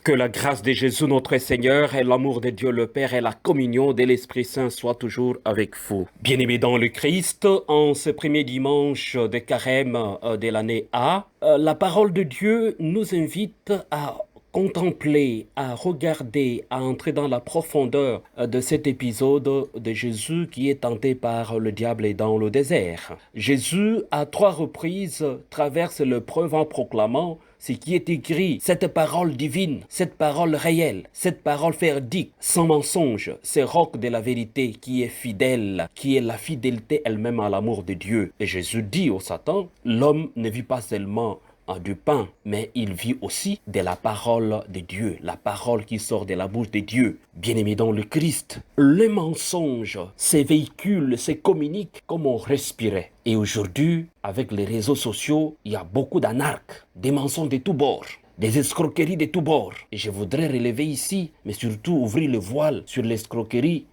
Que la grâce de Jésus notre Seigneur et l'amour de Dieu le Père et la communion de l'Esprit Saint soient toujours avec vous. Bien-aimés dans le Christ, en ce premier dimanche de carême de l'année A, la parole de Dieu nous invite à contempler, à regarder, à entrer dans la profondeur de cet épisode de Jésus qui est tenté par le diable dans le désert. Jésus, à 3 reprises, traverse l'épreuve en proclamant ce qui est écrit, cette parole divine, cette parole réelle, cette parole véridique, sans mensonge, ce roc de la vérité qui est fidèle, qui est la fidélité elle-même à l'amour de Dieu. Et Jésus dit au Satan, l'homme ne vit pas seulement du pain, mais il vit aussi de la parole de Dieu, la parole qui sort de la bouche de Dieu. Bien-aimé dans le Christ, le mensonge, ces véhicules, se communiquent comme on respirait. Et aujourd'hui, avec les réseaux sociaux, il y a beaucoup d'anarques, des mensonges de tous bords, des escroqueries de tous bords. Et je voudrais relever ici, mais surtout ouvrir le voile sur l'escroquerie.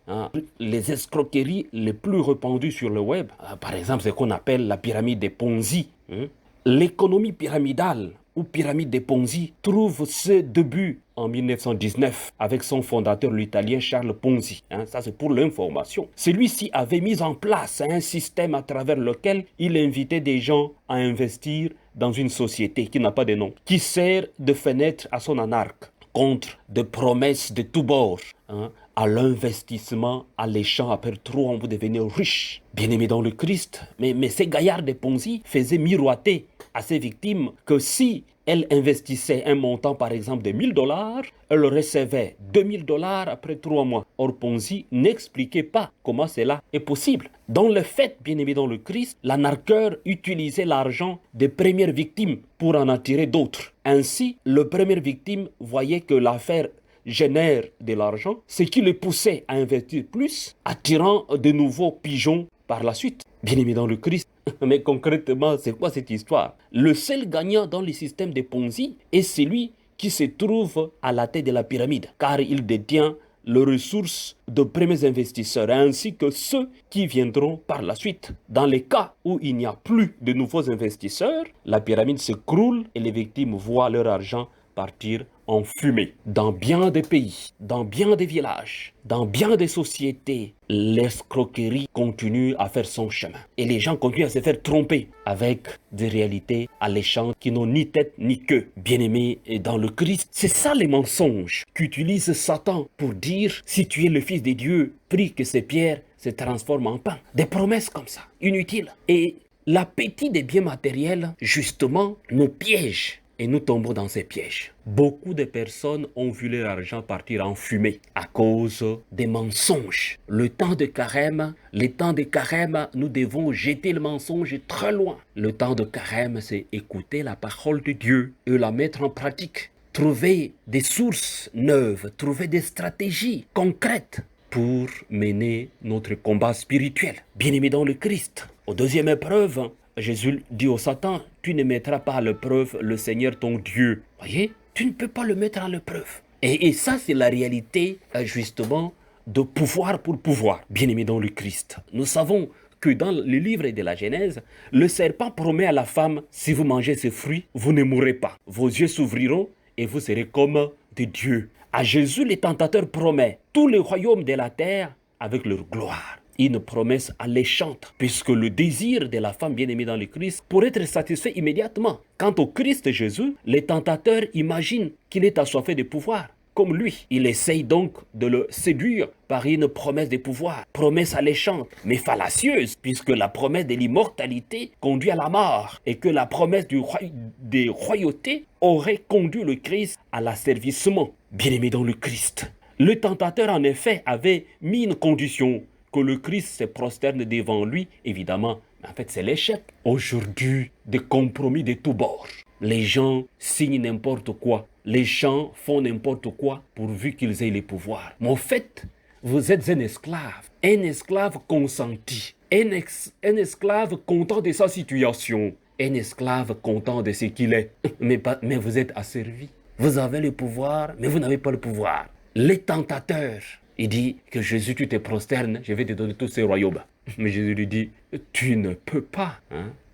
Les escroqueries les plus répandues sur le web, par exemple, ce qu'on appelle la pyramide de Ponzi. L'économie pyramidale ou pyramide de Ponzi trouve ses débuts en 1919 avec son fondateur, l'italien Charles Ponzi. Ça, c'est pour l'information. Celui-ci avait mis en place un système à travers lequel il invitait des gens à investir dans une société qui n'a pas de nom, qui sert de fenêtre à son anarque contre des promesses de tous bords. À l'investissement alléchant, après trop, on vous devenir riche. Bien-aimé dans le Christ, mais ces gaillards de Ponzi faisaient miroiter à ses victimes que si elles investissaient un montant, par exemple, de $1000, elles recevaient $2000 après 3 mois. Or, Ponzi n'expliquait pas comment cela est possible. Dans le fait, bien-aimé dans le Christ, l'arnaqueur utilisait l'argent des premières victimes pour en attirer d'autres. Ainsi, le première victime voyait que l'affaire génère de l'argent, ce qui le poussait à investir plus, attirant de nouveaux pigeons par la suite. Bien-aimé dans le Christ. Mais concrètement, c'est quoi cette histoire? Le seul gagnant dans le système de Ponzi est celui qui se trouve à la tête de la pyramide, car il détient les ressources de premiers investisseurs, ainsi que ceux qui viendront par la suite. Dans les cas où il n'y a plus de nouveaux investisseurs, la pyramide s'écroule et les victimes voient leur argent partir en fumée. Dans bien des pays, dans bien des villages, dans bien des sociétés, l'escroquerie continue à faire son chemin. Et les gens continuent à se faire tromper avec des réalités alléchantes qui n'ont ni tête ni queue. Bien-aimés dans le Christ, c'est ça les mensonges qu'utilise Satan pour dire, si tu es le Fils de Dieu, prie que ces pierres se transforment en pain. Des promesses comme ça, inutiles. Et l'appétit des biens matériels, justement, nous piège. Et nous tombons dans ces pièges. Beaucoup de personnes ont vu leur argent partir en fumée à cause des mensonges. Le temps de carême, nous devons jeter le mensonge très loin. Le temps de carême, c'est écouter la parole de Dieu et la mettre en pratique. Trouver des sources neuves, trouver des stratégies concrètes pour mener notre combat spirituel. Bien-aimés dans le Christ. Aux deuxième épreuve, Jésus dit au Satan, tu ne mettras pas à l'épreuve le Seigneur ton Dieu. Voyez, tu ne peux pas le mettre à l'épreuve. Et ça, c'est la réalité, justement, de pouvoir pour pouvoir. Bien-aimé dans le Christ, nous savons que dans le livre de la Genèse, le serpent promet à la femme, si vous mangez ces fruits, vous ne mourrez pas. Vos yeux s'ouvriront et vous serez comme des dieux. À Jésus, le tentateur promet tous les royaumes de la terre avec leur gloire. Une promesse alléchante, puisque le désir de la femme bien-aimée dans le Christ pourrait être satisfait immédiatement. Quant au Christ Jésus, les tentateurs imaginent qu'il est assoiffé de pouvoir, comme lui. Il essaye donc de le séduire par une promesse de pouvoir, promesse alléchante, mais fallacieuse, puisque la promesse de l'immortalité conduit à la mort, et que la promesse des royautés aurait conduit le Christ à l'asservissement. Bien-aimé dans le Christ. Le tentateur, en effet, avait mis une condition, que le Christ se prosterne devant lui, évidemment. En fait, c'est l'échec. Aujourd'hui, des compromis de tous bords. Les gens signent n'importe quoi. Les gens font n'importe quoi pourvu qu'ils aient le pouvoir. Mais en fait, vous êtes un esclave consenti, un esclave content de sa situation, un esclave content de ce qu'il est. Mais vous êtes asservi. Vous avez le pouvoir, mais vous n'avez pas le pouvoir. Les tentateurs, il dit que Jésus, tu te prosternes, je vais te donner tous ces royaumes. Mais Jésus lui dit, tu ne peux pas,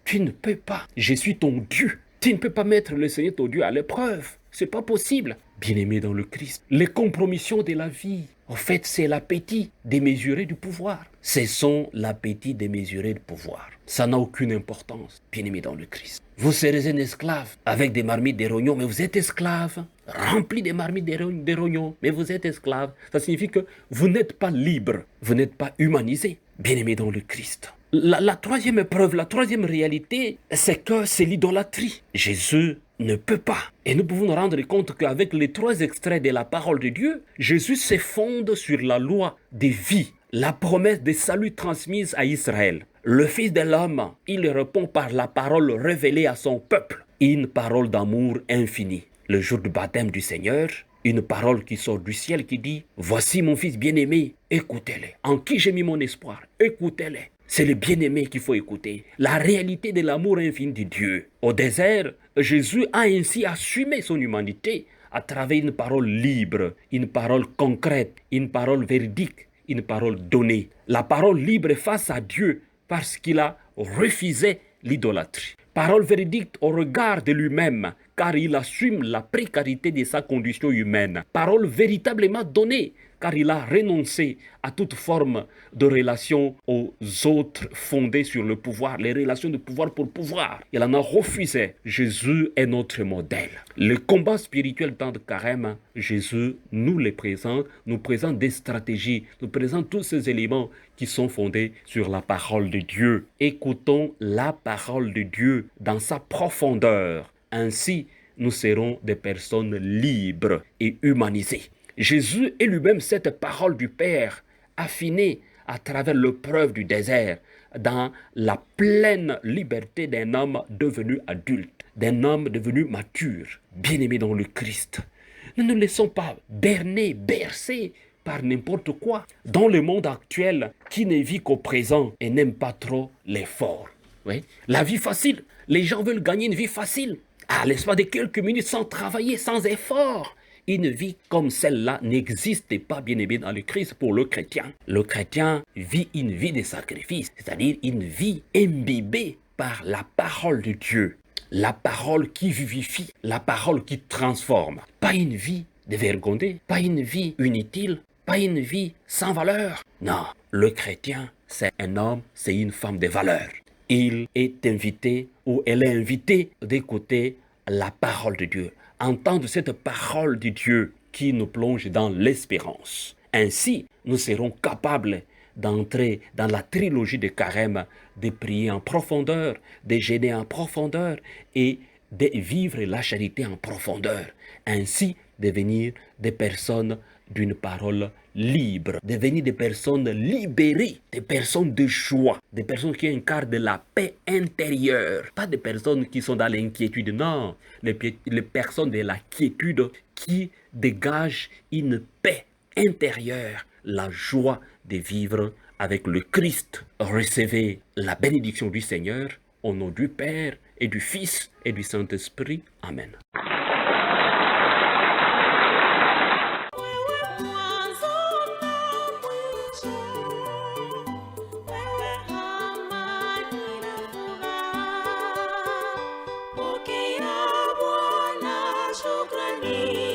tu ne peux pas. Je suis ton Dieu. Tu ne peux pas mettre le Seigneur ton Dieu à l'épreuve. C'est pas possible. Bien-aimés dans le Christ, les compromissions de la vie, en fait, c'est l'appétit démesuré du pouvoir. Cessons l'appétit démesuré du pouvoir. Ça n'a aucune importance, bien-aimés dans le Christ. Vous serez un esclave avec des marmites des rognons, mais vous êtes esclave, rempli des marmites des rognons, mais vous êtes esclave. Ça signifie que vous n'êtes pas libre, vous n'êtes pas humanisé, bien-aimés dans le Christ. La troisième épreuve, la troisième réalité, c'est que c'est l'idolâtrie. Jésus ne peut pas. Et nous pouvons nous rendre compte qu'avec les trois extraits de la parole de Dieu, Jésus se fonde sur la loi des vies, la promesse de salut transmise à Israël. Le Fils de l'homme, il répond par la parole révélée à son peuple, une parole d'amour infini. Le jour du baptême du Seigneur, une parole qui sort du ciel qui dit « Voici mon Fils bien-aimé, écoutez-le. En qui j'ai mis mon espoir, écoutez-le. » C'est le bien-aimé qu'il faut écouter. La réalité de l'amour infini de Dieu. Au désert, Jésus a ainsi assumé son humanité à travers une parole libre, une parole concrète, une parole véridique, une parole donnée. La parole libre face à Dieu parce qu'il a refusé l'idolâtrie. Parole véridique au regard de lui-même, car il assume la précarité de sa condition humaine. Parole véritablement donnée, car il a renoncé à toute forme de relation aux autres fondées sur le pouvoir, les relations de pouvoir pour pouvoir. Il en a refusé. Jésus est notre modèle. Le combat spirituel dans le carême, Jésus nous présente des stratégies, nous présente tous ces éléments qui sont fondés sur la parole de Dieu. Écoutons la parole de Dieu dans sa profondeur. Ainsi, nous serons des personnes libres et humanisées. Jésus est lui-même cette parole du Père, affinée à travers l'épreuve du désert, dans la pleine liberté d'un homme devenu adulte, d'un homme devenu mature, bien-aimé dans le Christ. Ne nous laissons pas berner, bercer par n'importe quoi dans le monde actuel qui ne vit qu'au présent et n'aime pas trop l'effort. Oui? La vie facile, les gens veulent gagner une vie facile. À l'espace de quelques minutes sans travailler, sans effort. Une vie comme celle-là n'existe pas, bien-aimé, dans le Christ pour le chrétien. Le chrétien vit une vie de sacrifice, c'est-à-dire une vie imbibée par la parole de Dieu. La parole qui vivifie, la parole qui transforme. Pas une vie dévergondée, pas une vie inutile, pas une vie sans valeur. Non, le chrétien, c'est un homme, c'est une femme de valeur. Il est invité ou elle est invitée d'écouter la parole de Dieu. Entendre cette parole de Dieu qui nous plonge dans l'espérance. Ainsi, nous serons capables d'entrer dans la trilogie de carême, de prier en profondeur, de jeûner en profondeur et de vivre la charité en profondeur. Ainsi, devenir des personnes d'une parole libre, devenir des personnes libérées, des personnes de joie, des personnes qui incarnent de la paix intérieure, pas des personnes qui sont dans l'inquiétude, non, les personnes de la quiétude qui dégagent une paix intérieure, la joie de vivre avec le Christ. Recevez la bénédiction du Seigneur au nom du Père et du Fils et du Saint-Esprit. Amen. Pokea Bwana shukrani.